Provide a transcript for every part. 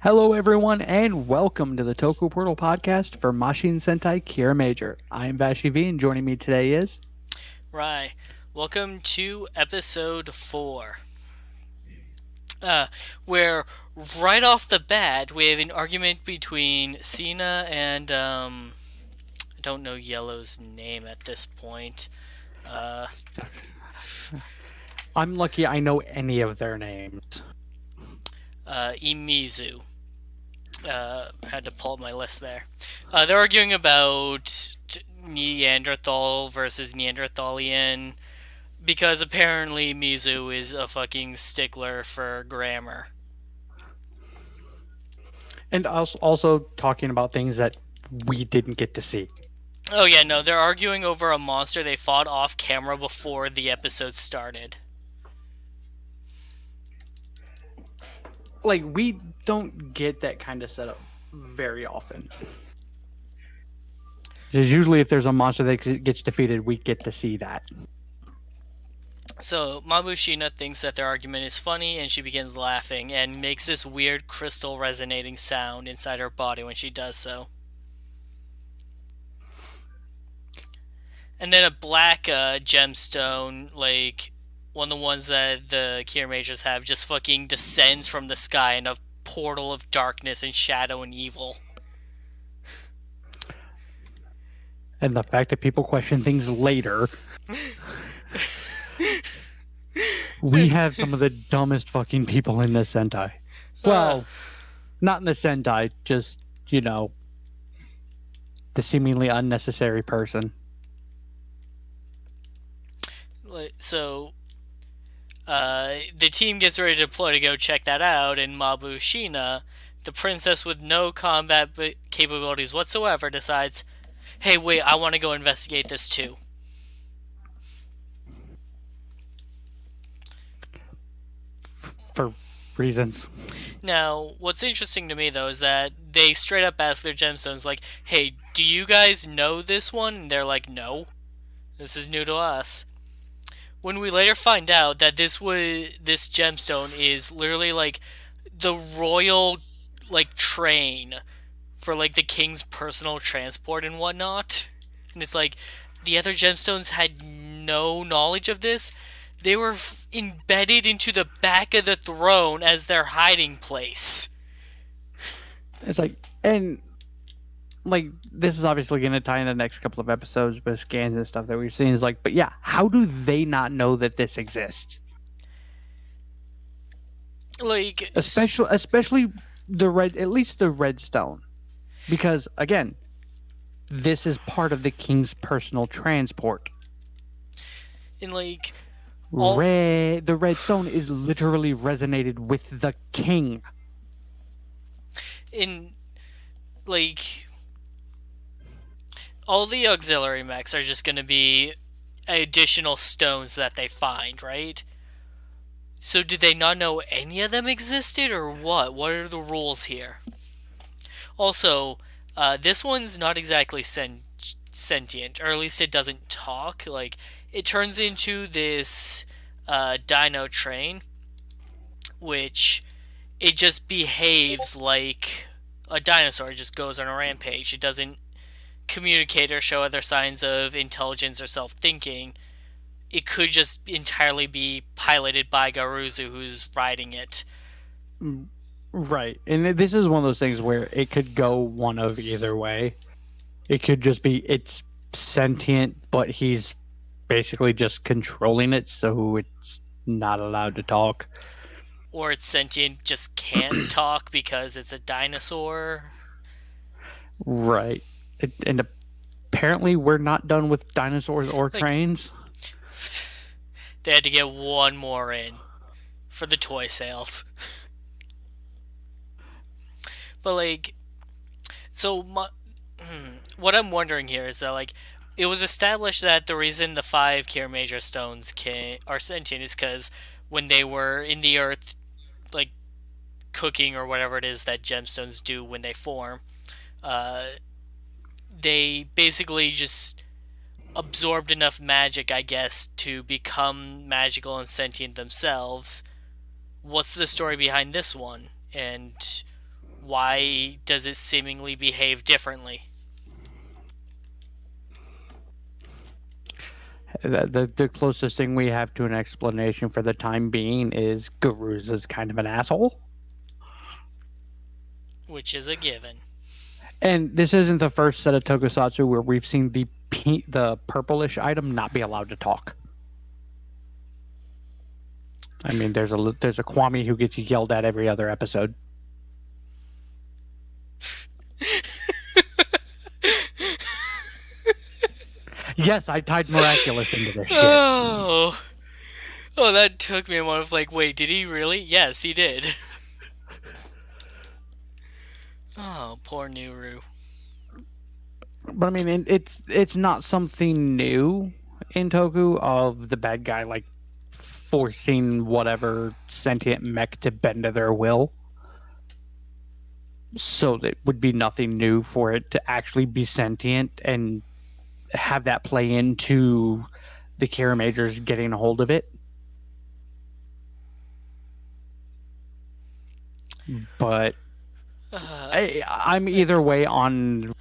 Hello, everyone, and welcome to the Toku Portal podcast for Mashin Sentai Kiramager. I am Vashi V, and joining me today is. Right. Welcome to episode 4. Where right off the bat we have an argument between Cena and I don't know Yellow's name at this point. Uh I'm lucky I know any of their names. Imizu. Had to pull up my list there. They're arguing about Neanderthal versus Neanderthalian because apparently Mizu is a fucking stickler for grammar. And also talking about things that we didn't get to see. Oh yeah, no, they're arguing over a monster they fought off camera before the episode started. Like, we don't get that kind of setup very often. Because usually, if there's a monster that gets defeated, we get to see that. So Mabushina thinks that their argument is funny and she begins laughing and makes this weird crystal resonating sound inside her body when she does so. And then a black gemstone, like one of the ones that the Kiramagers have, just fucking descends from the sky in a portal of darkness and shadow and evil. And the fact that people question things later. We have some of the dumbest fucking people in this Sentai. Well, not in the Sentai, just, the seemingly unnecessary person. So the team gets ready to deploy to go check that out, and Mabushina, the princess with no combat capabilities whatsoever, decides, hey, wait, I want to go investigate this too. For reasons. Now, what's interesting to me, though, is that they straight up ask their gemstones, like, hey, do you guys know this one? And they're like, no, this is new to us. When we later find out that this gemstone is literally like the royal like train for like the king's personal transport and whatnot, and it's like the other gemstones had no knowledge of this. They were embedded into the back of the throne as their hiding place. It's like, and like, this is obviously going to tie in the next couple of episodes with scans and stuff that we've seen. Is like, but yeah, how do they not know that this exists? Like, Especially the red, at least the redstone, because again, this is part of the king's personal transport. in like The redstone is literally resonated with the king. in like all the auxiliary mechs are just going to be additional stones that they find, right? So did they not know any of them existed, or what? What are the rules here? Also, this one's not exactly sentient, or at least it doesn't talk. Like, it turns into this dino train, which it just behaves like a dinosaur. It just goes on a rampage. It doesn't communicate or show other signs of intelligence or self-thinking. It could just entirely be piloted by Garuzu, who's riding it. Right. And this is one of those things where it could go one of either way. It could just be it's sentient, but he's basically just controlling it, so it's not allowed to talk. Or it's sentient, just can't talk because it's a dinosaur. Right. And apparently we're not done with dinosaurs or Like, trains. they had to get one more in for the toy sales. But, like, so what I'm wondering here is that, like, it was established that the reason the 5 Kiramager stones are sentient is because when they were in the earth, like, cooking or whatever it is that gemstones do when they form, uh, they basically just absorbed enough magic, I guess, to become magical and sentient themselves. What's the story behind this one? And why does it seemingly behave differently? The closest thing we have to an explanation for the time being is Garuza's kind of an asshole. Which is a given. And this isn't the first set of tokusatsu where we've seen the purplish item not be allowed to talk. I mean, there's a Kwame who gets yelled at every other episode. Yes, I tied Miraculous into this shit. Oh, that took me a moment of like, wait, did he really? Yes, he did. Oh, poor Nuru. But I mean, it's not something new in Toku of the bad guy like forcing whatever sentient mech to bend to their will. So it would be nothing new for it to actually be sentient and have that play into the Kiramagers getting a hold of it. But I'm either way on.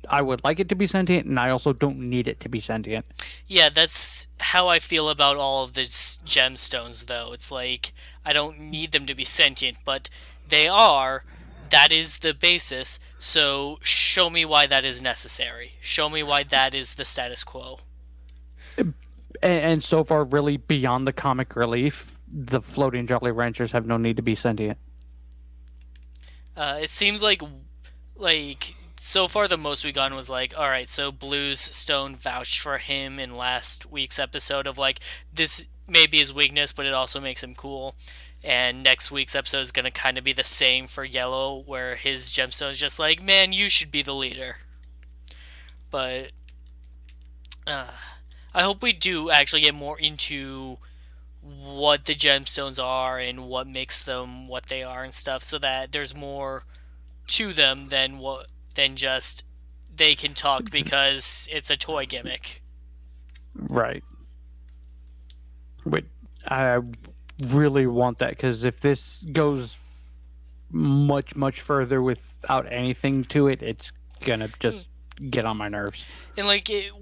I would like it to be sentient, and I also don't need it to be sentient. Yeah, that's how I feel about all of these gemstones, though. It's like, I don't need them to be sentient, but they are. That is the basis, so show me why that is necessary. Show me why that is the status quo. And so far, really, beyond the comic relief, the floating Jolly Ranchers have no need to be sentient. It seems like so far the most we gotten was like, all right, so Blue's Stone vouched for him in last week's episode of like, this may be his weakness, but it also makes him cool. And next week's episode is going to kind of be the same for Yellow, where his gemstone is just like, man, you should be the leader. But I hope we do actually get more into what the gemstones are and what makes them what they are and stuff, so that there's more to them than just they can talk because it's a toy gimmick. Right. But I really want that, because if this goes much further without anything to it, it's gonna just get on my nerves. And like it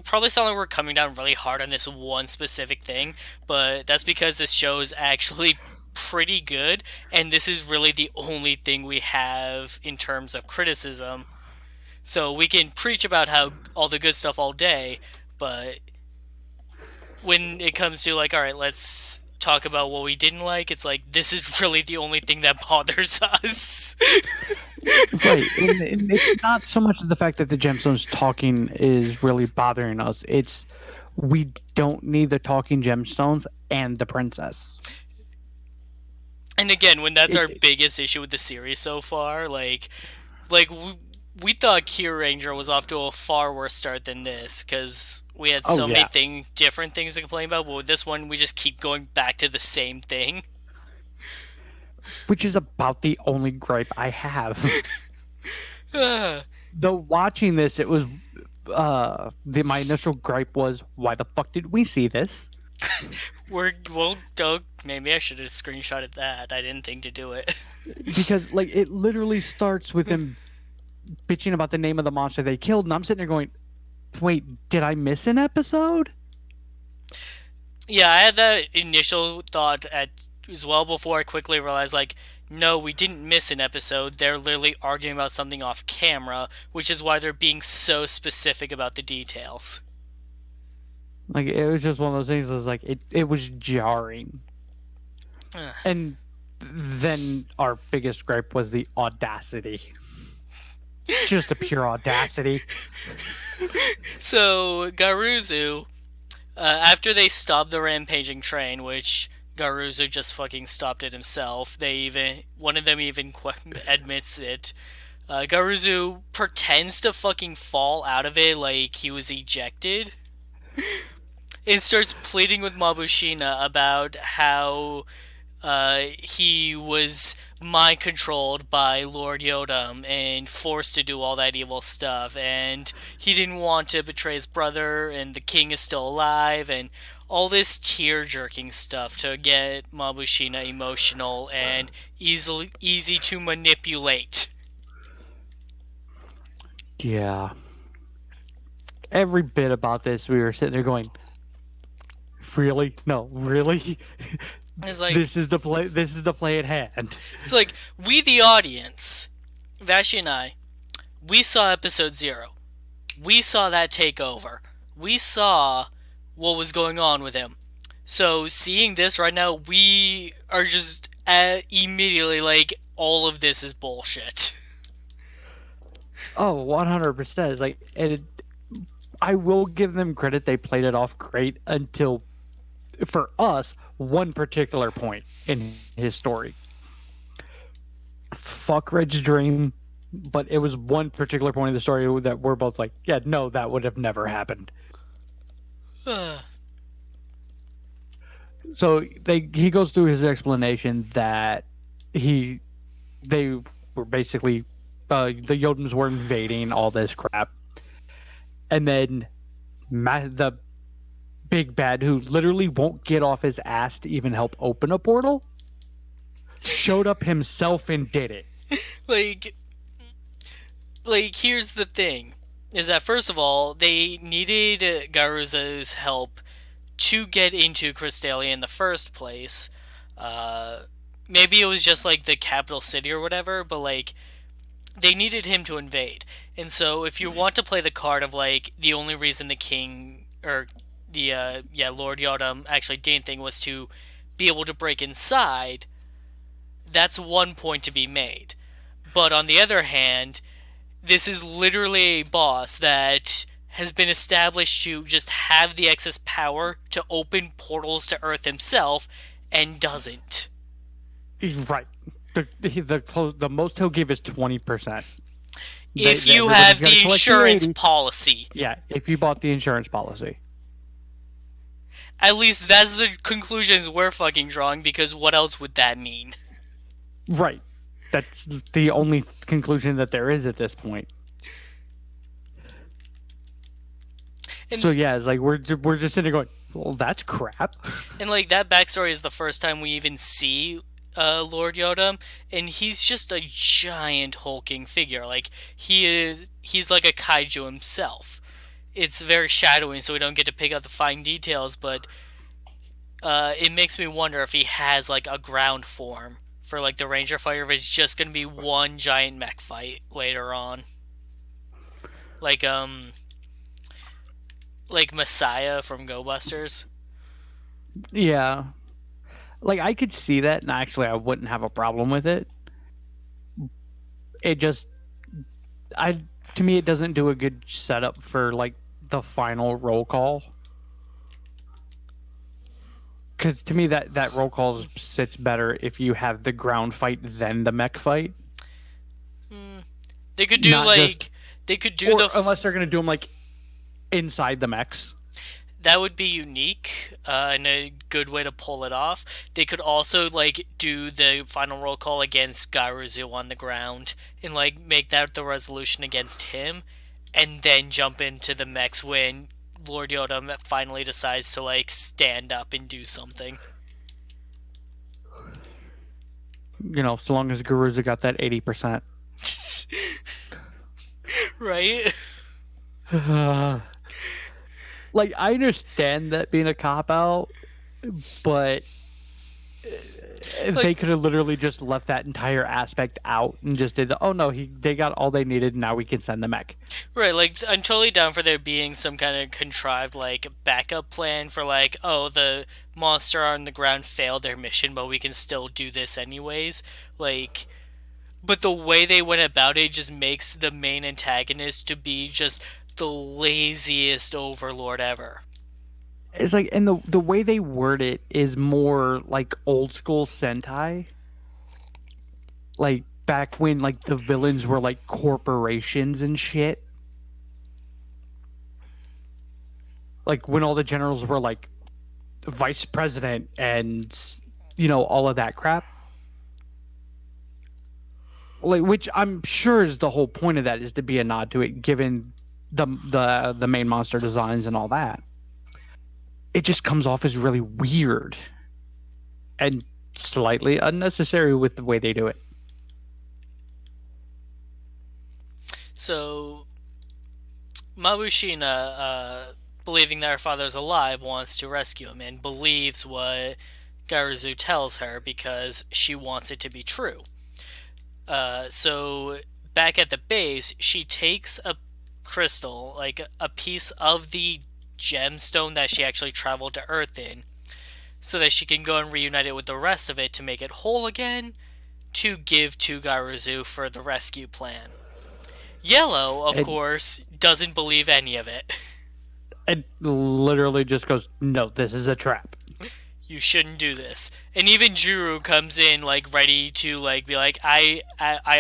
probably sound like we're coming down really hard on this one specific thing, but that's because this show is actually pretty good, and this is really the only thing we have in terms of criticism. So we can preach about how all the good stuff all day, but when it comes to like, all right, let's talk about what we didn't like, it's like, this is really the only thing that bothers us. Right, and it's not so much the fact that the gemstones talking is really bothering us. It's we don't need the talking gemstones and the princess. And again, when that's our biggest issue with the series so far, like we thought Kiramager was off to a far worse start than this, because we had so many different things to complain about, but with this one, we just keep going back to the same thing. Which is about the only gripe I have. Though watching this, it was my initial gripe was, why the fuck did we see this? Maybe I should have screenshotted that. I didn't think to do it. Because like it literally starts with him bitching about the name of the monster they killed, and I'm sitting there going, wait, did I miss an episode? Yeah, I had that initial thought as well before I quickly realized, like, no, we didn't miss an episode. They're literally arguing about something off camera, which is why they're being so specific about the details. Like, it was just one of those things that was like, it was jarring. And then our biggest gripe was the audacity. Just a pure audacity. So, Garuzu, after they stopped the rampaging train, which Garuzu just fucking stopped it himself, one of them even admits it. Garuzu pretends to fucking fall out of it like he was ejected, and starts pleading with Mabushina about how he was mind controlled by Lord Yodam and forced to do all that evil stuff, and he didn't want to betray his brother, and the king is still alive, and all this tear jerking stuff to get Mabushina emotional and easy to manipulate. Yeah. Every bit about this, we were sitting there going, really? No, really? It's like This is the play. This is the play at hand. it's like we the audience, Vashi and I, we saw episode 0. We saw that take over. We saw what was going on with him. So seeing this right now, we are just immediately like, all of this is bullshit. Oh, 100%. It's like, I will give them credit. They played it off great until, for us, one particular point in his story. Fuck Red's dream, but it was one particular point in the story that we're both like, yeah, no, that would have never happened. So he goes through his explanation that they were basically the Jotuns were invading all this crap, and then the big bad, who literally won't get off his ass to even help open a portal, showed up himself and did it. like here's the thing, is that first of all, they needed Garuza's help to get into Crystalia in the first place. Maybe it was just like the capital city or whatever, but like they needed him to invade. And so if you want to play the card of like the only reason the king or the Lord Yodam actually did anything was to be able to break inside, that's one point to be made. But on the other hand, this is literally a boss that has been established to just have the excess power to open portals to Earth himself, and doesn't. Right. The most he'll give is 20%. If you have the insurance policy. Yeah, if you bought the insurance policy. At least that's the conclusions we're fucking drawing, because what else would that mean? Right. That's the only conclusion that there is at this point. And so yeah, it's like we're just sitting there going, well, that's crap. And like that backstory is the first time we even see Lord Yodam, and he's just a giant hulking figure. Like he's like a kaiju himself. It's very shadowy, so we don't get to pick out the fine details, but it makes me wonder if he has like a ground form for like the Ranger fighter, if it's just gonna be one giant mech fight later on. Like Messiah from Go Busters. Yeah. Like, I could see that, and actually I wouldn't have a problem with it. It just... to me, it doesn't do a good setup for, like, the final roll call. Because to me, that roll call sits better if you have the ground fight then the mech fight. They could do, not like... Just, they could do unless they're going to do them, like, inside the mechs. That would be unique and a good way to pull it off. They could also like do the final roll call against Garuzu on the ground and like make that the resolution against him, and then jump into the mechs when Lord Yodam finally decides to like stand up and do something. You know, so long as Garuzu got that 80%. Right? Like, I understand that being a cop-out, but they could have literally just left that entire aspect out and just did they got all they needed, and now we can send the mech. Right, like, I'm totally down for there being some kind of contrived, like, backup plan for, like, oh, the monster on the ground failed their mission, but we can still do this anyways. Like, but the way they went about it just makes the main antagonist to be just the laziest overlord ever. It's like, and the way they word it is more like old school Sentai. Like back when like the villains were like corporations and shit. Like when all the generals were like vice president and all of that crap. Like, which I'm sure is the whole point of that, is to be a nod to it, given the main monster designs and all that. it just comes off as really weird and slightly unnecessary with the way they do it. So Mabushina, believing that her father's alive, wants to rescue him and believes what Garuzu tells her because she wants it to be true. So back at the base, she takes a crystal, like a piece of the gemstone that she actually traveled to Earth in, so that she can go and reunite it with the rest of it to make it whole again, to give to Garuzu for the rescue plan. Yellow, of And course, doesn't believe any of it. it literally just goes, no, this is a trap. You shouldn't do this. And even Juru comes in like ready to like be like, I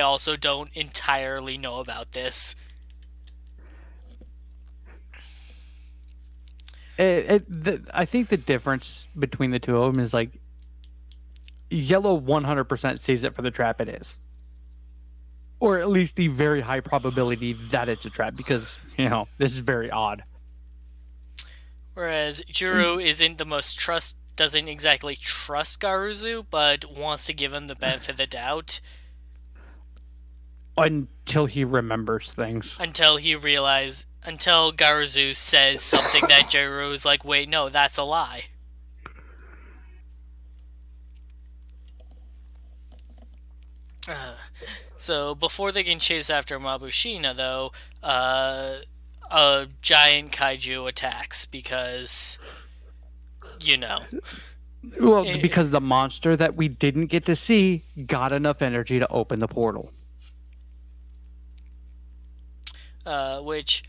also don't entirely know about this. I think the difference between the two of them is like Yellow 100% sees it for the trap it is, or at least the very high probability that it's a trap, because this is very odd. Whereas Juru isn't the most doesn't exactly trust Garuzu, but wants to give him the benefit of the doubt. Until he remembers things. Until Garuzu says something that Juru is like, wait, no, that's a lie. So before they can chase after Mabushina, though, a giant kaiju attacks because, Well, because the monster that we didn't get to see got enough energy to open the portal. Which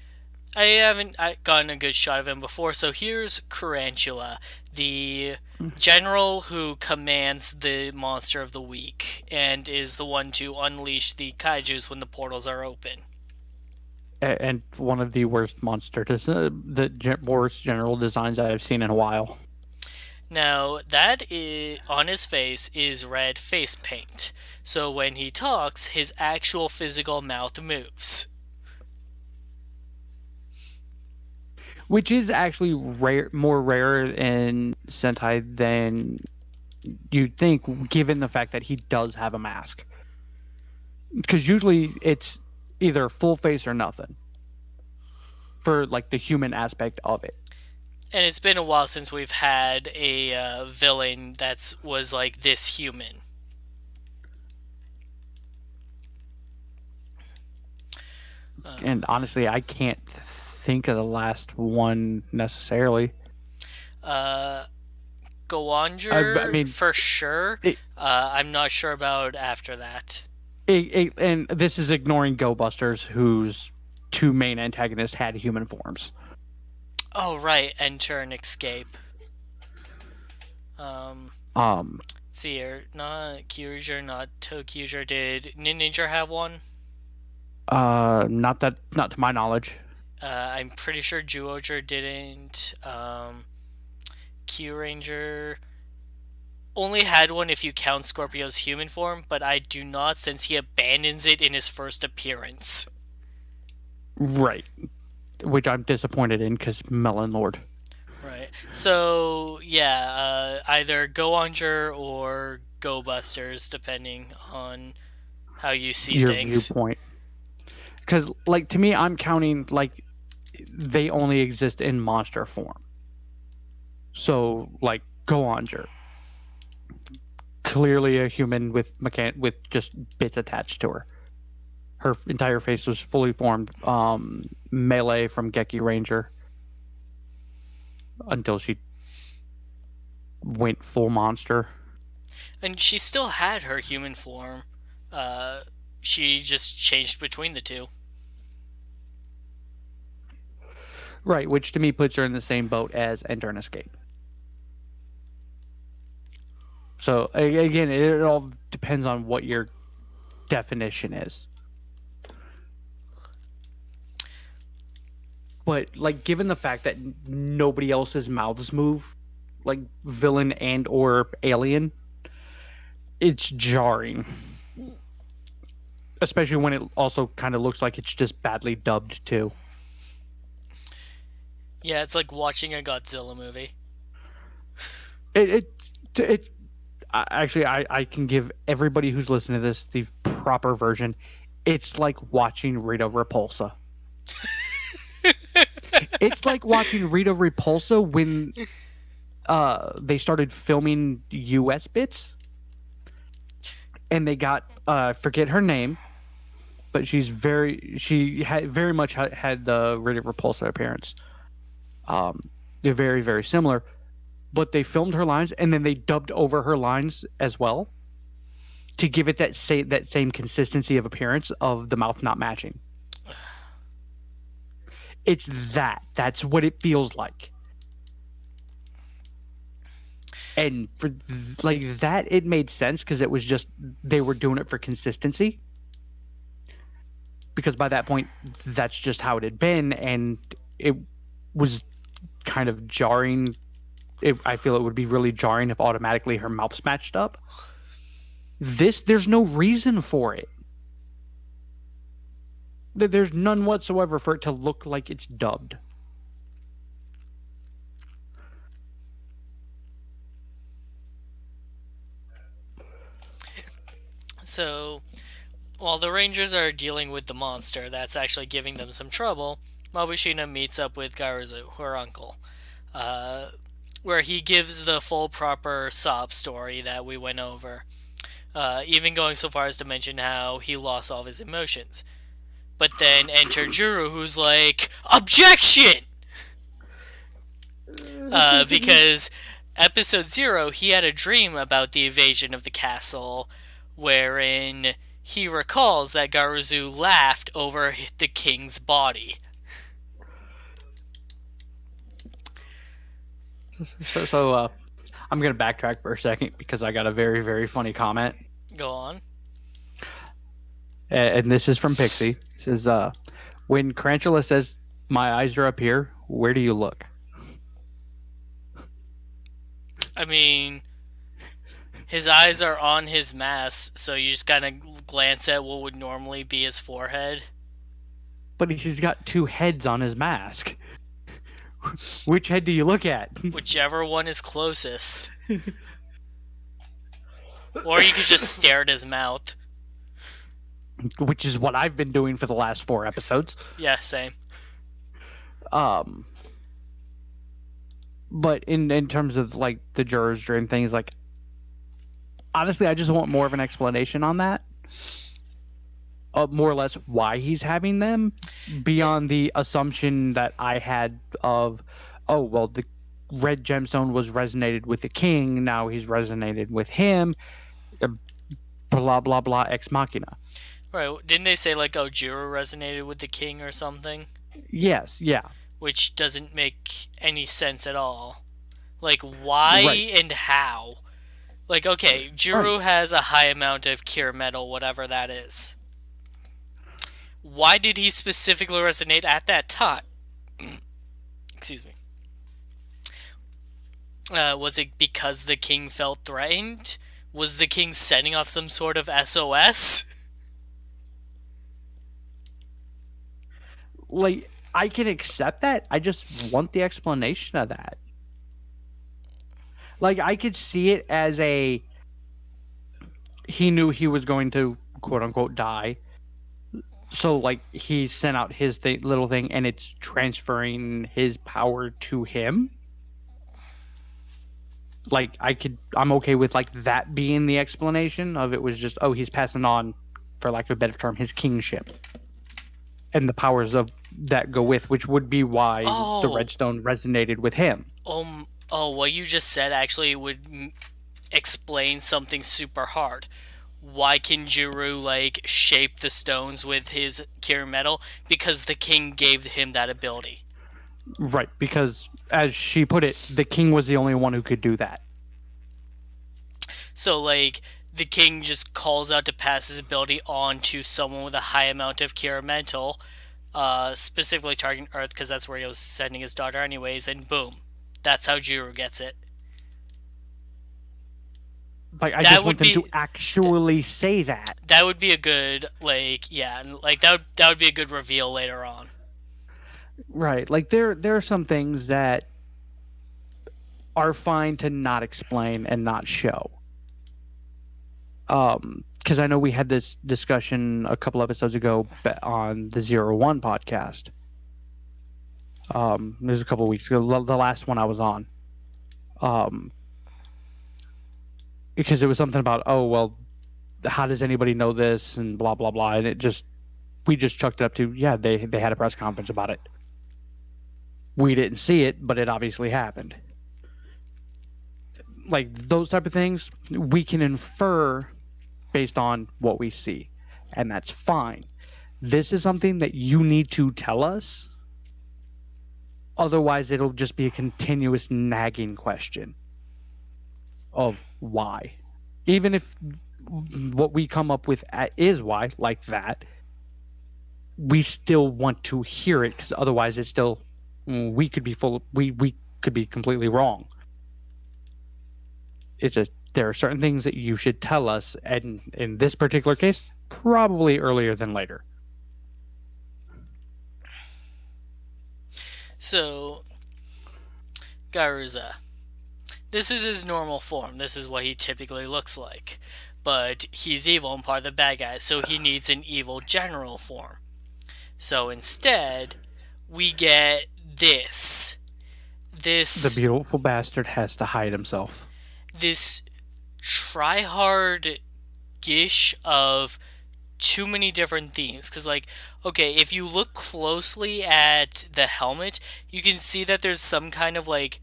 I haven't gotten a good shot of him before. So here's Curantula, the general who commands the monster of the week and is the one to unleash the kaijus when the portals are open. And one of the worst the worst general designs I've seen in a while. Now, that is, on his face is red face paint. So when he talks, his actual physical mouth moves. Which is actually more rare in Sentai than you'd think, given the fact that he does have a mask. Because usually it's either full face or nothing for like the human aspect of it. And it's been a while since we've had a villain that was like this human. And honestly, I can't think of the last one necessarily. Goanger, I mean, for sure. I'm not sure about after that. And this is ignoring Go Busters, whose two main antagonists had human forms. Oh right, Enter and Escape. See here, not Kyuger, not Tokuger. Did Ninja have one? Not to my knowledge. I'm pretty sure Juoger didn't. Kyuranger only had one if you count Scorpio's human form, but I do not, since he abandons it in his first appearance. Right. Which I'm disappointed in, because Melon Lord. Right. So, yeah, either Goanger or Go Busters, depending on how you see your things. Viewpoint. Because, like, to me, I'm counting, like, they only exist in monster form. So, like, Goanger. Clearly a human with just bits attached to her. Her entire face was fully formed. Melee from Geki Ranger. Until she went full monster. And she still had her human form. She just changed between the two. Right, which to me puts her in the same boat as Enter and Escape. So, again, it all depends on what your definition is. But, like, given the fact that nobody else's mouths move, like villain and or alien, it's jarring. Especially when it also kind of looks like it's just badly dubbed, too. Yeah, it's like watching a Godzilla movie. It actually, I can give everybody who's listening to this the proper version. It's like watching Rita Repulsa. It's like watching Rita Repulsa when they started filming US bits and they got forget her name, but she had very much had the Rita Repulsa appearance. They're very, very similar, but they filmed her lines and then they dubbed over her lines as well to give it that same consistency of appearance of the mouth not matching. It's that's what it feels like. And for like that, it made sense because it was just they were doing it for consistency. Because by that point, that's just how it had been, and it was kind of jarring. I feel it would be really jarring if automatically her mouth's matched up. There's no reason for it. There's none whatsoever for it to look like it's dubbed. So, while the Rangers are dealing with the monster that's actually giving them some trouble, Mabushina meets up with Garuzu, her uncle, where he gives the full proper sob story that we went over, even going so far as to mention how he lost all of his emotions. But then enter Juru, who's like, "Objection!" Because episode 0, he had a dream about the invasion of the castle, wherein he recalls that Garuzu laughed over the king's body. So I'm going to backtrack for a second because I got a very, very funny comment. Go on. And this is from Pixie. It says, when Carantula says, "My eyes are up here," where do you look? I mean, his eyes are on his mask, so you just kind of glance at what would normally be his forehead. But he's got 2 heads on his mask. Which head do you look at? Whichever one is closest. Or you could just stare at his mouth. Which is what I've been doing for the last 4 episodes. Yeah, same. But in terms of like the jurors dream things, like honestly, I just want more of an explanation on that. More or less why he's having them, beyond the assumption that I had of, oh well, the red gemstone was resonated with the king, now he's resonated with him, blah blah blah ex machina. Right, didn't they say like, oh, Jiro resonated with the king or something? Yes, yeah. Which doesn't make any sense at all. Like, why Right. and how? Like, okay, Jiro has a high amount of cure metal, whatever that is. Why did he specifically resonate at that time? Excuse me. Was it because the king felt threatened? Was the king setting off some sort of SOS? Like, I can accept that. I just want the explanation of that. Like, I could see it as he knew he was going to quote unquote die. So, like, he sent out his little thing and it's transferring his power to him. Like, I'm okay with, like, that being the explanation of it was just, oh, he's passing on, for lack of a better term, his kingship. And the powers of that go with, which would be why the Redstone resonated with him. What you just said actually would explain something super hard. Why can Juru, like, shape the stones with his cure metal? Because the king gave him that ability. Right, because, as she put it, the king was the only one who could do that. So, like, the king just calls out to pass his ability on to someone with a high amount of cure metal, specifically targeting Earth, because that's where he was sending his daughter anyways, and boom. That's how Juru gets it. Like, I just want them to actually say that. That would be a good, like, yeah, like, that would be a good reveal later on. Right, like, there are some things that are fine to not explain and not show. Because I know we had this discussion a couple episodes ago on the 01 podcast. It was a couple weeks ago, the last one I was on. Because it was something about, oh, well, how does anybody know this and blah, blah, blah. And we just chucked it up to, yeah, they had a press conference about it. We didn't see it, but it obviously happened. Like those type of things, we can infer based on what we see, and that's fine. This is something that you need to tell us. Otherwise, it'll just be a continuous nagging question of why. Even if what we come up with is why, like that, we still want to hear it, because otherwise it's still, we could be we could be completely wrong. It's just, there are certain things that you should tell us, and in this particular case, probably earlier than later. So, Garuza. This is his normal form. This is what he typically looks like. But he's evil and part of the bad guys, so he needs an evil general form. So instead, we get this. The beautiful bastard has to hide himself. This try-hard gish of too many different themes. Because, like, okay, if you look closely at the helmet, you can see that there's some kind of, like,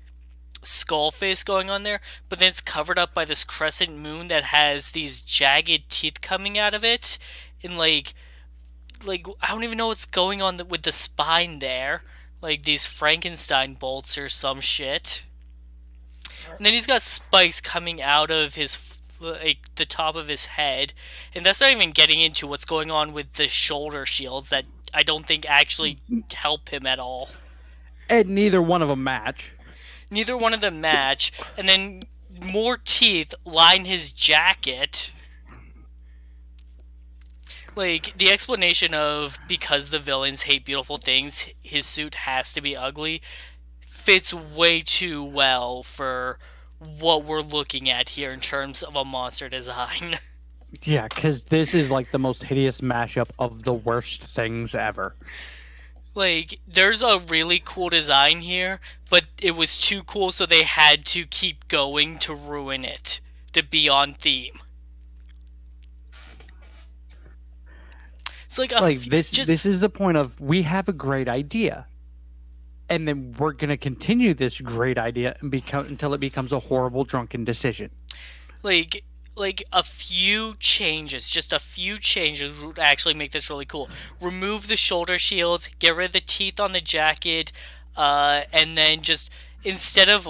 skull face going on there, but then it's covered up by this crescent moon that has these jagged teeth coming out of it, and, like I don't even know what's going on with the spine there. Like, these Frankenstein bolts or some shit. And then he's got spikes coming out of his, like, the top of his head. And that's not even getting into what's going on with the shoulder shields that I don't think actually help him at all. And neither one of them match. Neither one of them match. And then more teeth line his jacket. Like, the explanation of because the villains hate beautiful things, his suit has to be ugly, fits way too well for what we're looking at here in terms of a monster design. Yeah, because this is like the most hideous mashup of the worst things ever. Like, there's a really cool design here, but it was too cool, so they had to keep going to ruin it, to be on theme. It's like this is the point of, we have a great idea, and then we're gonna continue this great idea and until it becomes a horrible drunken decision. Like a few changes, just a few changes would actually make this really cool. Remove the shoulder shields, get rid of the teeth on the jacket, and then just, instead of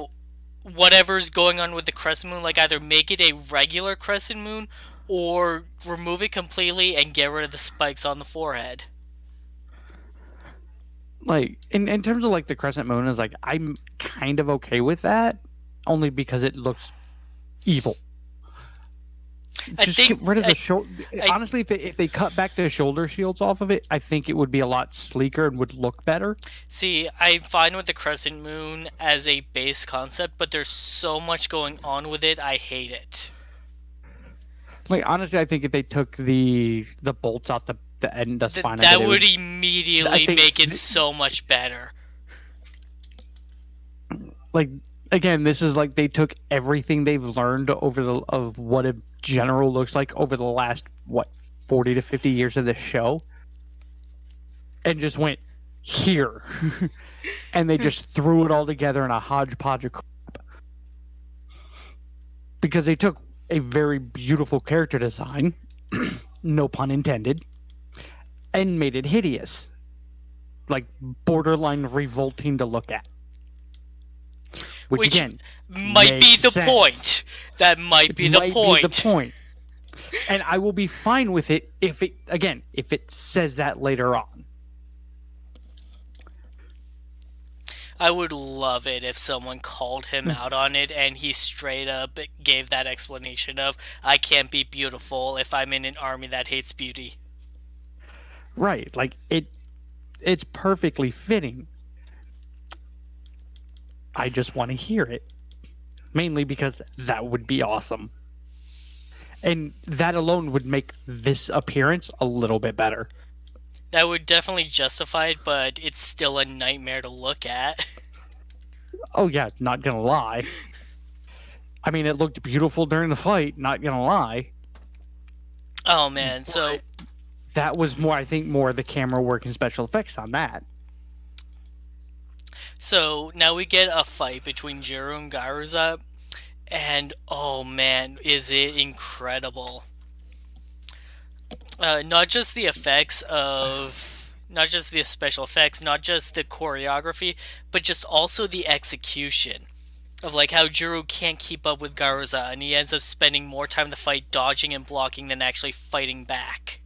whatever's going on with the crescent moon, like, either make it a regular crescent moon or remove it completely and get rid of the spikes on the forehead. Like, in terms of, like, the crescent moon, is like, I'm kind of okay with that, only because it looks evil. Just get rid of the shoulder. Honestly, if they cut back the shoulder shields off of it, I think it would be a lot sleeker and would look better. See, I'm fine with the crescent moon as a base concept, but there's so much going on with it, I hate it. Like, honestly, I think if they took the bolts out the end, the spine, that would immediately make it so much better. Like, again, this is like they took everything they've learned of what a general looks like over the last 40 to 50 years of this show, and just went here, and they just threw it all together in a hodgepodge of crap. Because they took a very beautiful character design, no pun intended, and made it hideous, like borderline revolting to look at. Which again, might be the point. That might be the point. And I will be fine with it if it says that later on. I would love it if someone called him out on it and he straight up gave that explanation of, I can't be beautiful if I'm in an army that hates beauty. Right, like it's perfectly fitting. I just want to hear it. mainly because that would be awesome. And that alone would make this appearance a little bit better. That would definitely justify it, but it's still a nightmare to look at. Oh, yeah, not gonna lie. I mean, it looked beautiful during the fight, not gonna lie. Oh man, so But that was more, I think, more the camera work and special effects on that. so now we get a fight between Jiro and Garuza, and oh man, is it incredible. Not just the effects of, not just the special effects, not just the choreography, but just also the execution of like how Jiro can't keep up with Garuza, and he ends up spending more time in the fight dodging and blocking than actually fighting back.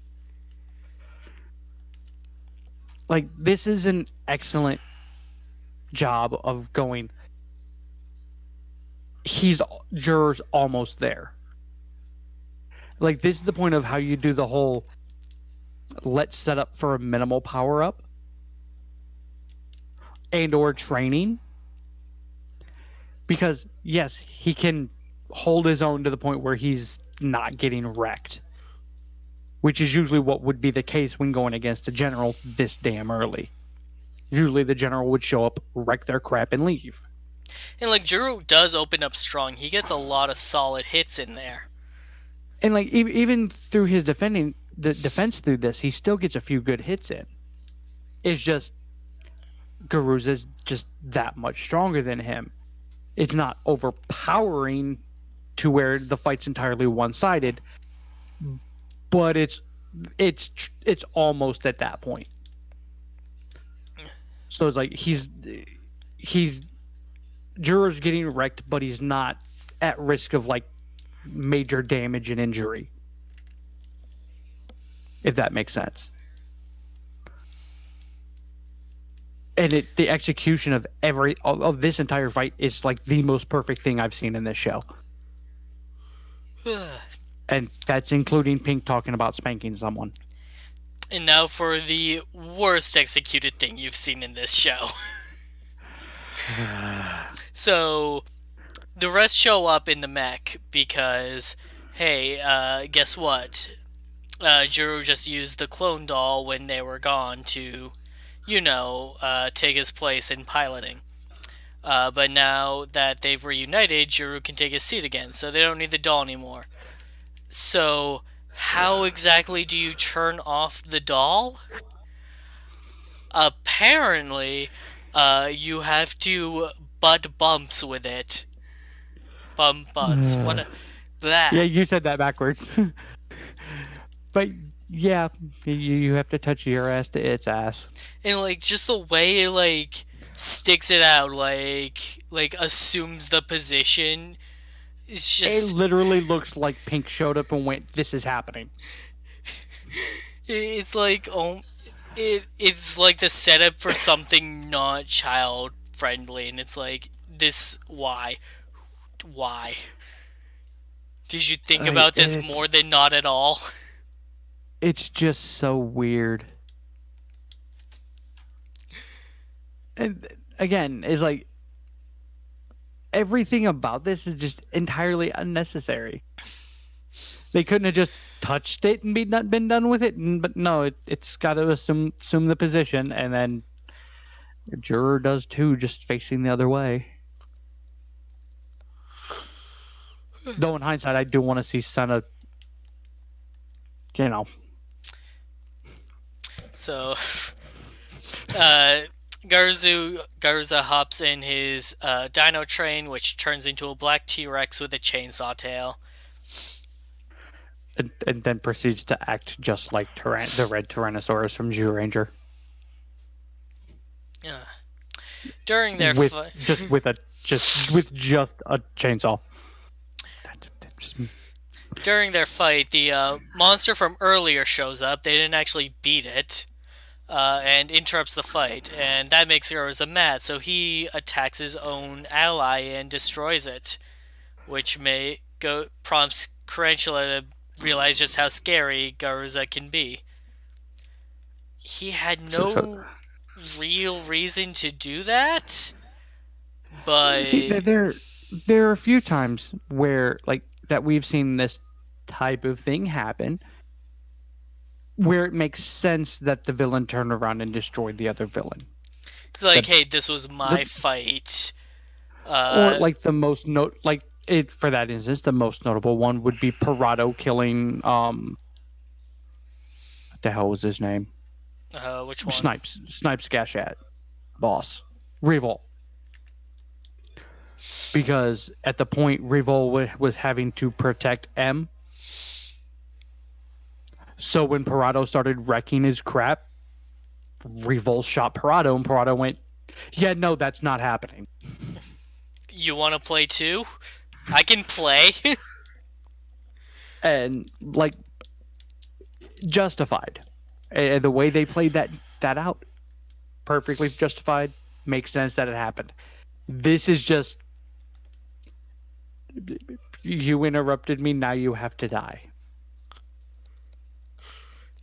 Like, this is an excellent job of going, Juror's almost there. Like, this is the point of how you do the whole let's set up for a minimal power up and or training, because yes, he can hold his own to the point where he's not getting wrecked, which is usually what would be the case when going against a general this damn early. Usually the general would show up, wreck their crap, and leave. And like Jiro does open up strong. He gets a lot of solid hits in there. And like even through his defense through this, he still gets a few good hits in. It's just Garuza's just that much stronger than him. It's not overpowering to where the fight's entirely one-sided, but it's almost at that point. So it's like he's Juro's getting wrecked, but he's not at risk of like major damage and injury, if that makes sense. And the execution of this entire fight is like the most perfect thing I've seen in this show. And that's including Pink talking about spanking someone. And now for the worst executed thing you've seen in this show. So, the rest show up in the mech because, hey, guess what? Jiro just used the clone doll when they were gone to, take his place in piloting. But now that they've reunited, Jiro can take his seat again, so they don't need the doll anymore. So, how exactly do you turn off the doll? Apparently, you have to butt bumps with it. Butts. What a... Blah. Yeah, you said that backwards. But yeah, you have to touch your ass to its ass. And like just the way it like sticks it out, like assumes the position. It's just It literally looks like Pink showed up and went, "This is happening." it's like it's like the setup for something not child friendly, and it's like this. Why did you think about this more than not at all? It's just so weird. And again, it's like everything about this is just entirely unnecessary. They couldn't have just touched it and been done with it, but no, it's got to assume the position, and then the juror does too, just facing the other way. Though in hindsight, I do want to see Senna, So, Garza hops in his dino train, which turns into a black T-Rex with a chainsaw tail. And then proceeds to act just like the red Tyrannosaurus from Zyuranger. During their with just a chainsaw. During their fight, the monster from earlier shows up. They didn't actually beat it, and interrupts the fight, and that makes Garza mad. So he attacks his own ally and destroys it, which prompts Tarantula to realize just how scary Garza can be. He had no real reason to do that, but see, there are a few times where like that we've seen this type of thing happen where it makes sense that the villain turned around and destroyed the other villain. It's like, That hey, this was the my fight. or Uh, like the most note like it for that instance, the most notable one would be Parado killing what the hell was his name? which one? Snipes Gashat boss. Revol. Because at the point Revol was having to protect M. So when Parado started wrecking his crap, Revol shot Parado and Parado went, yeah, no, that's not happening. You want to play too? I can play. And like justified. And the way they played that out, perfectly justified, makes sense that it happened. This is just you interrupted me, now you have to die.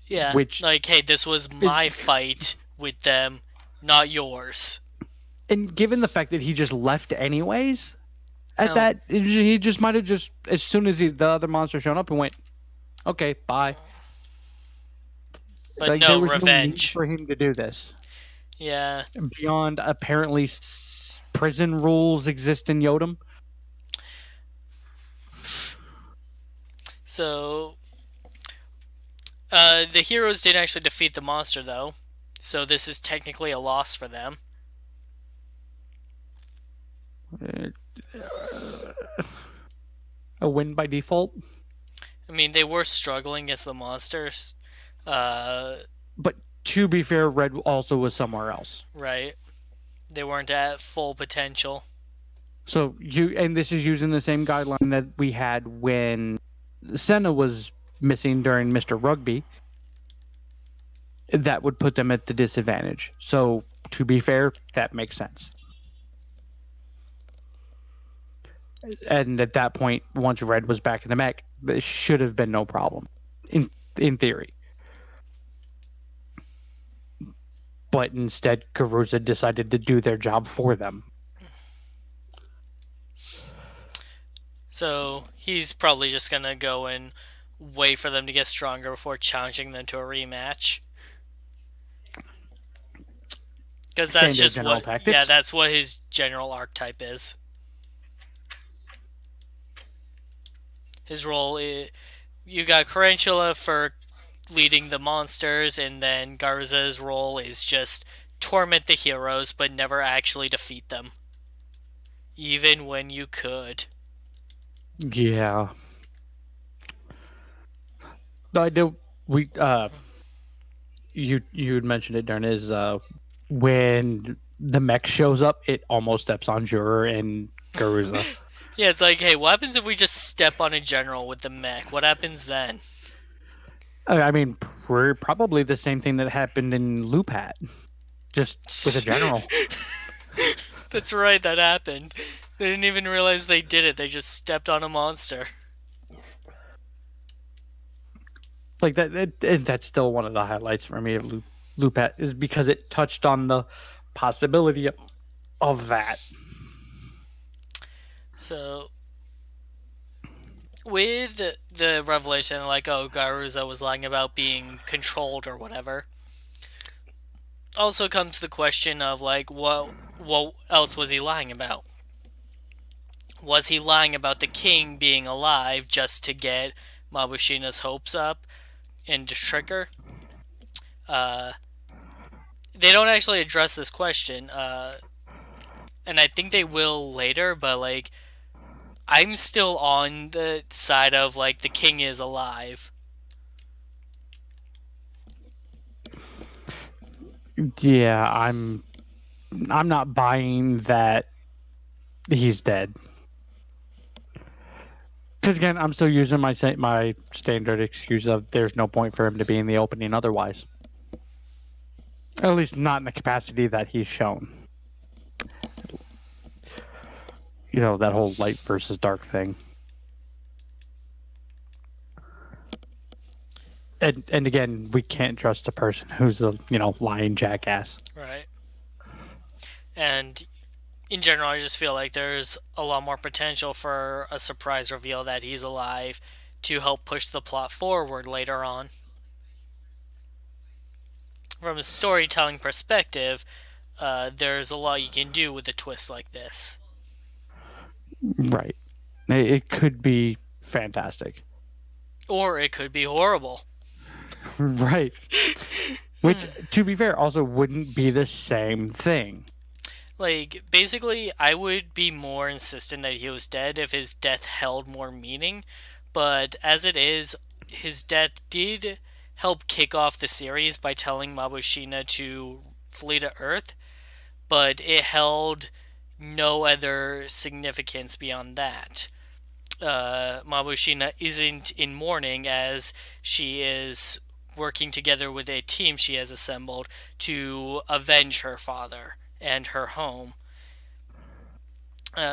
Yeah, Which like, hey, this was is, my fight with them, not yours. and given the fact that he just left anyways, at Oh, that he just might have just as soon as the other monster showed up and went, okay, bye. but Like no there was no need revenge. for him to do this Yeah. beyond apparently prison rules exist in Yodam. So, the heroes didn't actually defeat the monster, though. So this is technically a loss for them. A win by default. I mean, they were struggling against the monsters. But to be fair, Red also was somewhere else. Right. They weren't at full potential. So and this is using the same guideline that we had when Senna was missing during Mr. Rugby. That would put them at the disadvantage. So to be fair, that makes sense. And at that point, once Red was back in the mech, there should have been no problem, in theory. But instead, Karuza decided to do their job for them. So he's probably just gonna go and wait for them to get stronger before challenging them to a rematch. Because that's Standard just general what, tactics. yeah, that's what his general archetype is. His role is, you got Carantula for leading the monsters, and then Garza's role is just torment the heroes, but never actually defeat them. Even when you could. Yeah. I do. You had mentioned it during his when the mech shows up, it almost steps on Juror and Garuza. Yeah, it's like, hey, what happens if we just step on a general with the mech? What happens then? I mean, probably the same thing that happened in Lupat, just with a general. That's right, that happened. They didn't even realize they did it. They just stepped on a monster. Like that's still one of the highlights for me of Lupat is because it touched on the possibility of that. So, with the revelation, like, oh, Garuza was lying about being controlled or whatever, also comes the question of, like, what else was he lying about? Was he lying about the king being alive just to get Mabushina's hopes up and to trigger? They don't actually address this question, and I think they will later, but, like, I'm still on the side of, like, the king is alive. Yeah, I'm not buying that he's dead. Because again, I'm still using my standard excuse of there's no point for him to be in the opening otherwise. At least not in the capacity that he's shown. You know, that whole light versus dark thing. And again, we can't trust a person who's a lying jackass. Right. And in general, I just feel like there's a lot more potential for a surprise reveal that he's alive to help push the plot forward later on. From a storytelling perspective, there's a lot you can do with a twist like this. Right. It could be fantastic. Or it could be horrible. Right. Which, to be fair, also wouldn't be the same thing. Like, basically, I would be more insistent that he was dead if his death held more meaning. But as it is, his death did help kick off the series by telling Mabushina to flee to Earth, but it held no other significance beyond that. Mabushina isn't in mourning as she is working together with a team she has assembled to avenge her father and her home.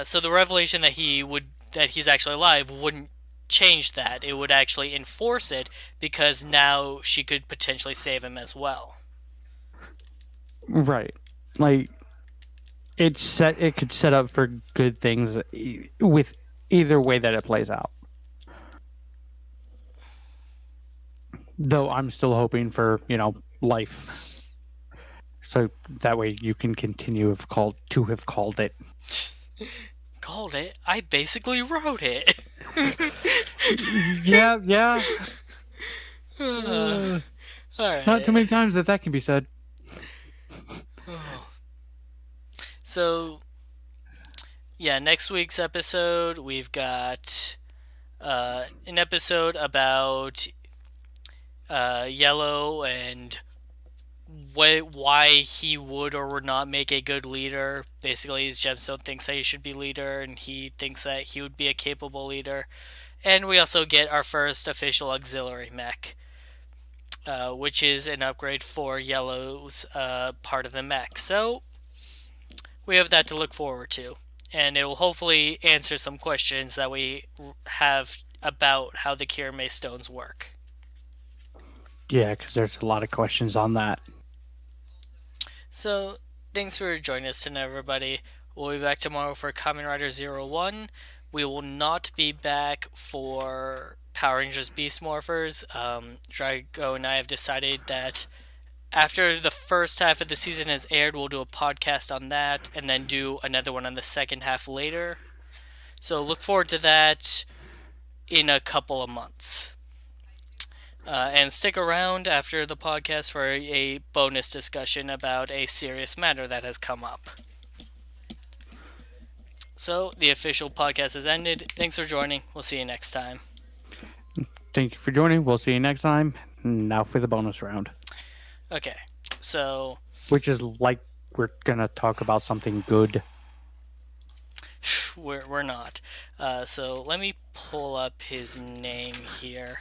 So the revelation that he's actually alive wouldn't change that. It would actually enforce it because now she could potentially save him as well. Right. Like it could set up for good things with either way that it plays out. Though I'm still hoping for, life. So that way you can continue to have called it. Called it? I basically wrote it. Yeah. All right. Not too many times that can be said. So, yeah, next week's episode, we've got an episode about Yellow and why he would or would not make a good leader. Basically, his gemstone thinks that he should be leader, and he thinks that he would be a capable leader. And we also get our first official auxiliary mech, which is an upgrade for Yellow's part of the mech. So we have that to look forward to, and it will hopefully answer some questions that we have about how the Kirame stones work. Yeah, because there's a lot of questions on that. So, thanks for joining us tonight, everybody. We'll be back tomorrow for Kamen Rider 01. We will not be back for Power Rangers Beast Morphers. Drago and I have decided that after the first half of the season has aired, we'll do a podcast on that and then do another one on the second half later. So look forward to that in a couple of months. And stick around after the podcast for a bonus discussion about a serious matter that has come up. So, the official podcast has ended. Thanks for joining. We'll see you next time. Thank you for joining. We'll see you next time. Now for the bonus round. Okay, so... Which is like we're going to talk about something good. We're not. So, let me pull up his name here.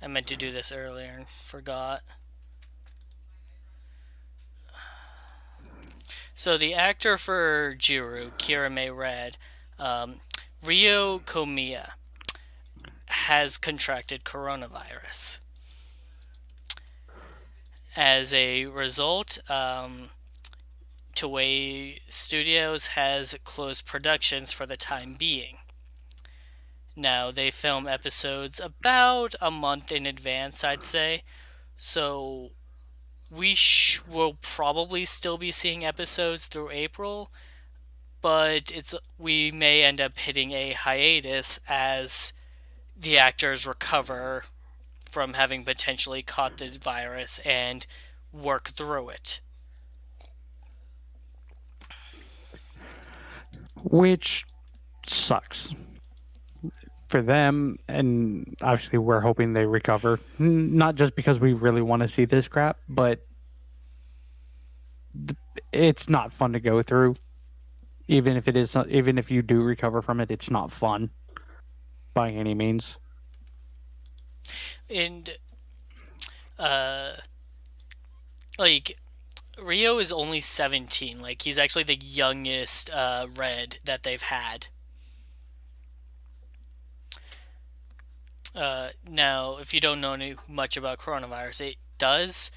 I meant to do this earlier and forgot. So the actor for Jiru, Kiramager, Ryo Komiya, has contracted coronavirus. As a result, Toei Studios has closed productions for the time being. Now, they film episodes about a month in advance, I'd say. So, we will probably still be seeing episodes through April, but we may end up hitting a hiatus as the actors recover from having potentially caught the virus and work through it. Which sucks. For them, and obviously we're hoping they recover. Not just because we really want to see this crap, but it's not fun to go through. Even if you do recover from it, it's not fun by any means. And like Ryo is only 17. Like, he's actually the youngest Red that they've had. Now, if you don't know much about coronavirus, it does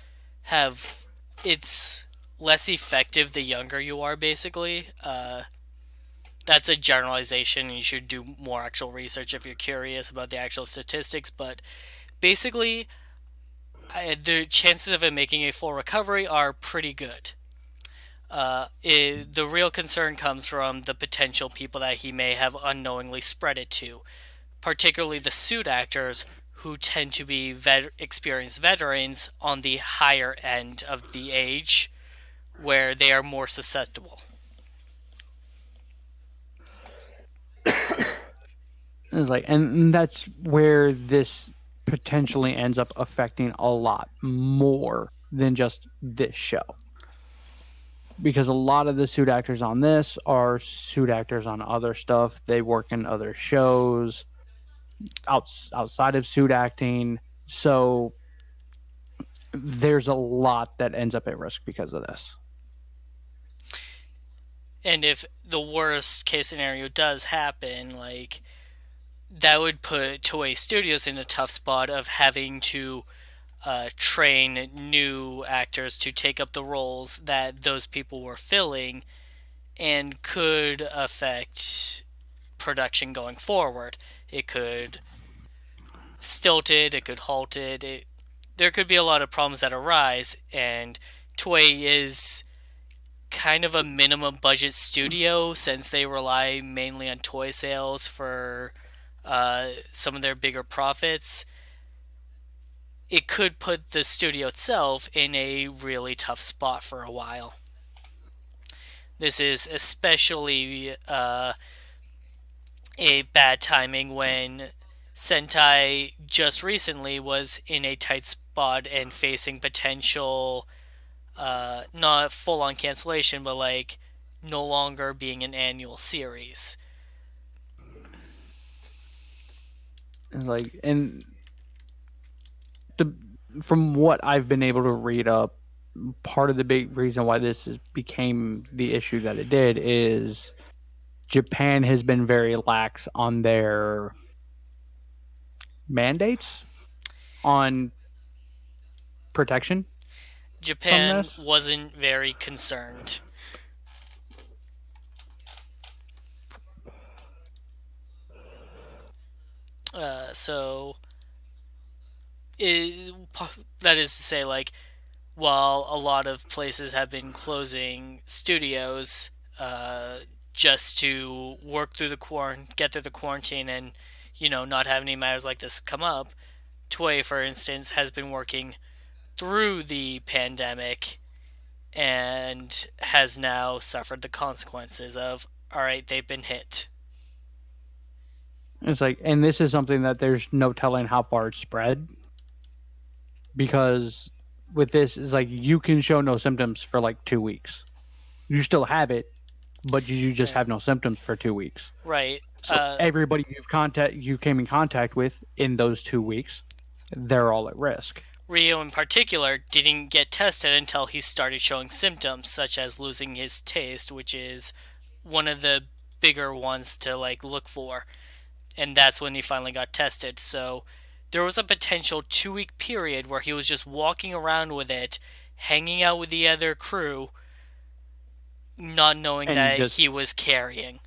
have its less effective the younger you are, basically. That's a generalization, and you should do more actual research if you're curious about the actual statistics. But basically, the chances of it making a full recovery are pretty good. The real concern comes from the potential people that he may have unknowingly spread it to, particularly the suit actors who tend to be experienced veterans on the higher end of the age, where they are more susceptible. It's like, and that's where this potentially ends up affecting a lot more than just this show. Because a lot of the suit actors on this are suit actors on other stuff. They work in other shows outside of suit acting. So there's a lot that ends up at risk because of this. And if the worst case scenario does happen, like, that would put Toei Studios in a tough spot of having to train new actors to take up the roles that those people were filling, and could affect production going forward. It could stilt it, it could halt it. There could be a lot of problems that arise, and Toei is kind of a minimum budget studio since they rely mainly on toy sales for some of their bigger profits. It could put the studio itself in a really tough spot for a while. This is especially a bad timing when Sentai just recently was in a tight spot and facing potential, not full on cancellation, but like no longer being an annual series. Like, and the from what I've been able to read up, part of the big reason why became the issue that it did is Japan has been very lax on their mandates on protection from Japan this. wasn't very concerned. So it, that is to say, like, while a lot of places have been closing studios just to work through get through the quarantine, and not have any matters like this come up, Toei, for instance, has been working through the pandemic and has now suffered the consequences of, all right, they've been hit. It's like, and this is something that there's no telling how far it's spread, because with this is like you can show no symptoms for like 2 weeks. You still have it, but you just Right. have no symptoms for 2 weeks. Right. So everybody you came in contact with in those 2 weeks, they're all at risk. Rio in particular didn't get tested until he started showing symptoms such as losing his taste, which is one of the bigger ones to like look for, and that's when he finally got tested. So there was a potential 2 week period where he was just walking around with it, hanging out with the other crew, not knowing And that just he was carrying.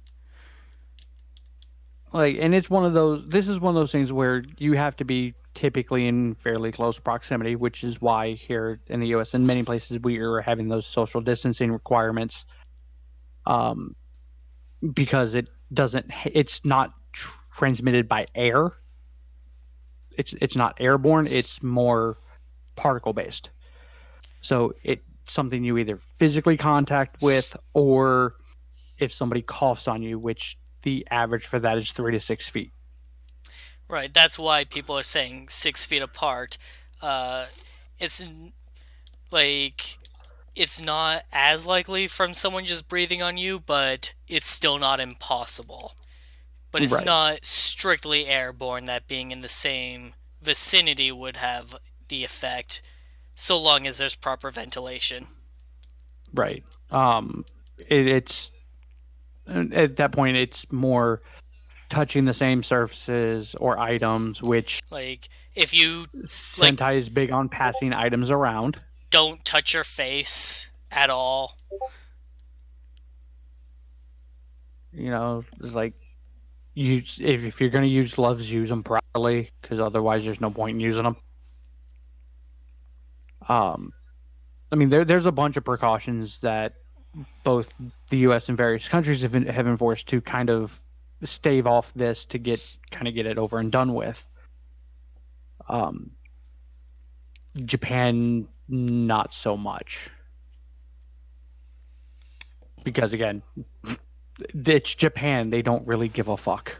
like, and it's one of those. This is one of those things where you have to be typically in fairly close proximity, which is why here in the U.S. in many places we are having those social distancing requirements. Because it's not transmitted by air. It's not airborne. It's more particle based. So it's something you either physically contact with, or if somebody coughs on you, which the average for that is 3 to 6 feet. Right, that's why people are saying 6 feet apart. It's like it's not as likely from someone just breathing on you, but it's still not impossible. But it's Right. not strictly airborne, that being in the same vicinity would have the effect, so long as there's proper ventilation. Right. It's at that point it's more touching the same surfaces or items, which Like, if you like Sentai is big on passing items around. don't touch your face, at all. It's like if you're gonna use gloves, use them properly, because otherwise there's no point in using them. Um, I mean, there's a bunch of precautions that both the U.S. and various countries have enforced to kind of stave off this to get it over and done with. Um, Japan, not so much, because again, it's Japan. They don't really give a fuck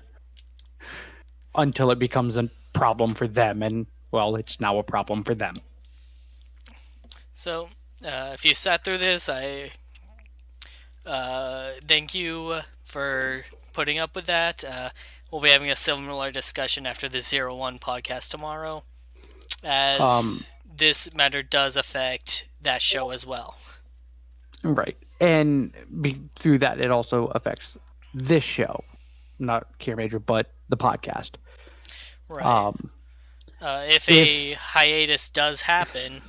until it becomes a problem for them, and well, it's now a problem for them. So, if you sat through this, I thank you for putting up with that. We'll be having a similar discussion after the 01 podcast tomorrow, Um, as this matter does affect that show as well. right, and through that, it also affects this show, not Kiramager, but the podcast. Right. If a hiatus does happen,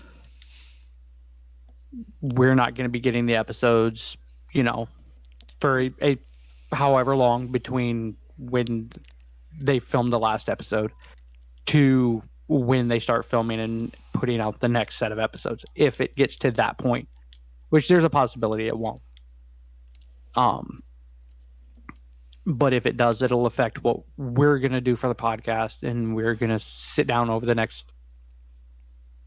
we're not going to be getting the episodes, for a however long between when they filmed the last episode to when they start filming and putting out the next set of episodes, if it gets to that point, which there's a possibility it won't. But if it does, it'll affect what we're going to do for the podcast, and we're going to sit down over the next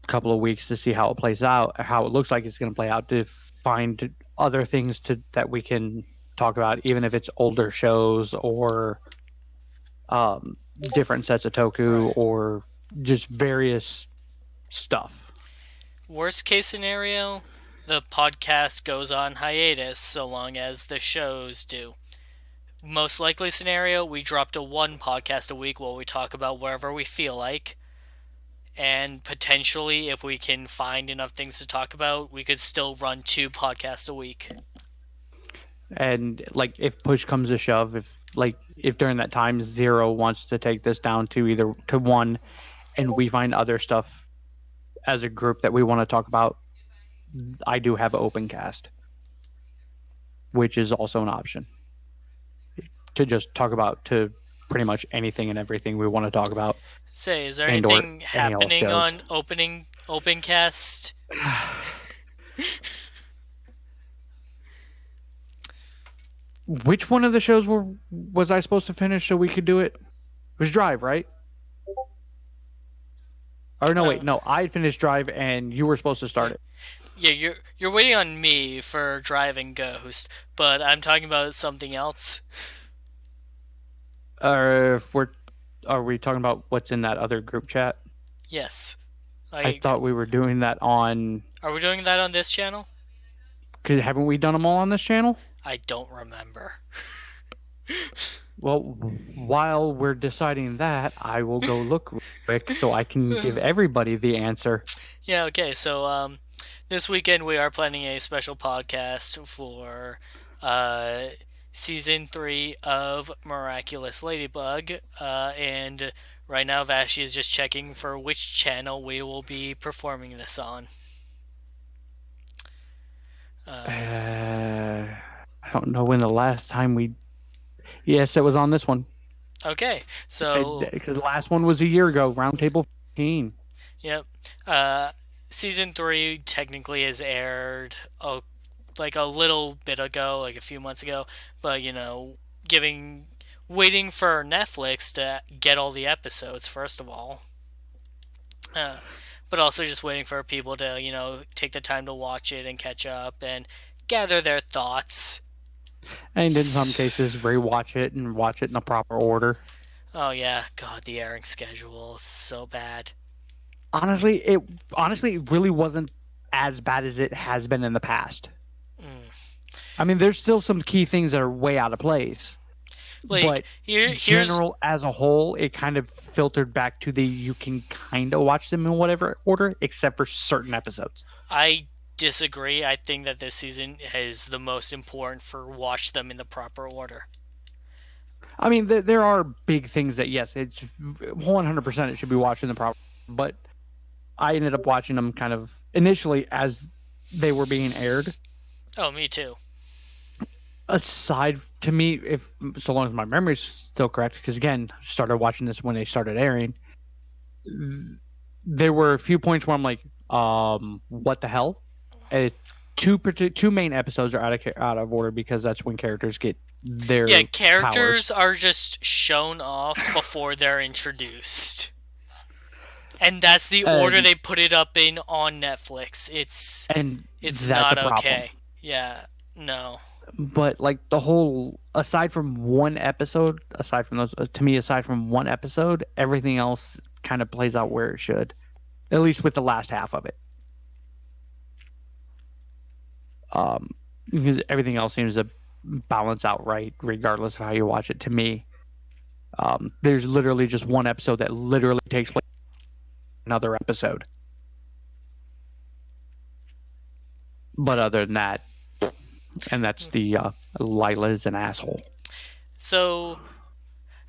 couple of weeks to see how it plays out, how it looks like it's going to play out, to find other things that we can talk about, even if it's older shows or different sets of Toku, right, or just various stuff. worst case scenario, the podcast goes on hiatus so long as the shows do. Most likely scenario, we drop to one podcast a week while we talk about wherever we feel like. And potentially, if we can find enough things to talk about, we could still run 2 podcasts a week. And like, if push comes to shove, if during that time Zero wants to take this down to either to one, and we find other stuff as a group that we want to talk about, I do have an open cast, which is also an option to just talk about to pretty much anything and everything we want to talk about. Say, is there And or anything happening on Opencast? Which one of the shows was I supposed to finish so we could do it? It was Drive, right? Or no, wait, no, I finished Drive and you were supposed to start it. Yeah, you're waiting on me for Driving Ghost, but I'm talking about something else. Are we talking about what's in that other group chat? Yes. I thought we were doing that on. Are we doing that on this channel? Cause haven't we done them all on this channel? I don't remember. Well, while we're deciding that, I will go look real quick so I can give everybody the answer. Yeah, okay, so this weekend we are planning a special podcast for season 3 of Miraculous Ladybug, and right now Vashi is just checking for which channel we will be performing this on. I don't know when the last time we. Yes, it was on this one. Okay, so because the last one was a year ago, Roundtable 15. Yep. Season 3 technically has aired like a little bit ago, like a few months ago, but waiting for Netflix to get all the episodes first of all. But also just waiting for people to, take the time to watch it and catch up and gather their thoughts. And in some cases, rewatch it and watch it in the proper order. Oh yeah, God, the airing schedule is so bad. Honestly, it really wasn't as bad as it has been in the past. I mean, there's still some key things that are way out of place. Like, but general as a whole, it kind of filtered back to you can kind of watch them in whatever order, except for certain episodes. I disagree. I think that this season is the most important for watch them in the proper order. I mean, there are big things that, yes, it's 100% it should be watched in the proper, but I ended up watching them kind of initially as they were being aired. Oh, me too. Aside to me, if so long as my memory's still correct, because again, started watching this when they started airing. There were a few points where I'm like, what the hell? Uh, two main episodes are out of order because that's when characters get Yeah, their powers. characters are just shown off before they're introduced. And that's the order And they put it up in on Netflix. and It's that's a not problem. okay. Yeah, no. But like the whole, aside from one episode, aside from those, to me, aside from one episode, everything else kind of plays out where it should. At least with the last half of it. Um, because everything else seems to balance out right, regardless of how you watch it. To me, there's literally just one episode that literally takes place in another episode. But other than that, and that's the Lila's an asshole. So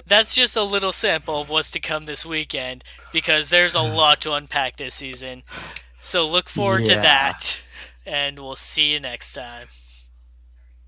that's just a little sample of what's to come this weekend because there's a lot to unpack this season. So look forward to Yeah. that, and we'll see you next time.